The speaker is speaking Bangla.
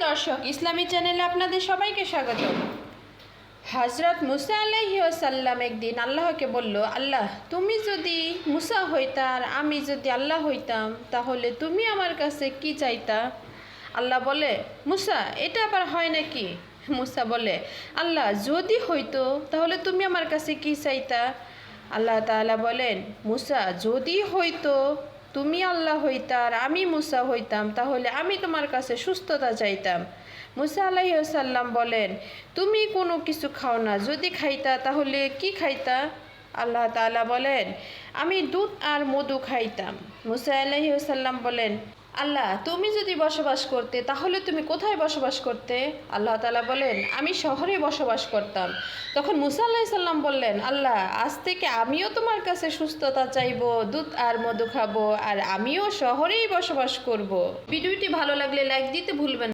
দর্শক, ইসলামী চ্যানেলে আপনাদের সবাইকে স্বাগত। হযরত মুসা আলাইহিস সালাম একদিন আল্লাহকে বলল, আল্লাহ, তুমি যদি মুসা হইতা আর আমি যদি আল্লাহ হইতাম তাহলে তুমি আমার কাছে কি চাইতা? আল্লাহ বলে, মুসা, এটা আবার হয় নাকি? মুসা বলে, আল্লাহ, যদি হইতো তাহলে তুমি আমার কাছে কি চাইতা? আল্লাহ তাআলা বলেন, মুসা, যদি হইতো তুমি আল্লাহ হইতা আর আমি মুসা হইতাম তাহলে আমি তোমার কাছে সুস্থতা চাইতাম। মুসা আলাইহিস সালাম বলেন, তুমি কোনো কিছু খাও না, যদি খাইতা তাহলে কি খাইতা? আল্লাহ তাআলা বলেন, আমি দুধ আর মধু খাইতাম। মুসা আলাইহিস সালাম বলেন, আল্লাহ, তুমি যদি বসবাস করতে তাহলে তুমি কোথায় বসবাস করতে? আল্লাহ তাআলা বলেন, আমি শহরে বসবাস করতাম। তখন মুসা আলাইহিস সালাম বললেন, আল্লাহ, আজ থেকে আমিও তোমার কাছে সুস্থতা চাইবো, দুধ আর মধু খাবো, আর আমিও শহরেই বসবাস করব। ভিডিওটি ভালো লাগলে লাইক দিতে ভুলবেন না।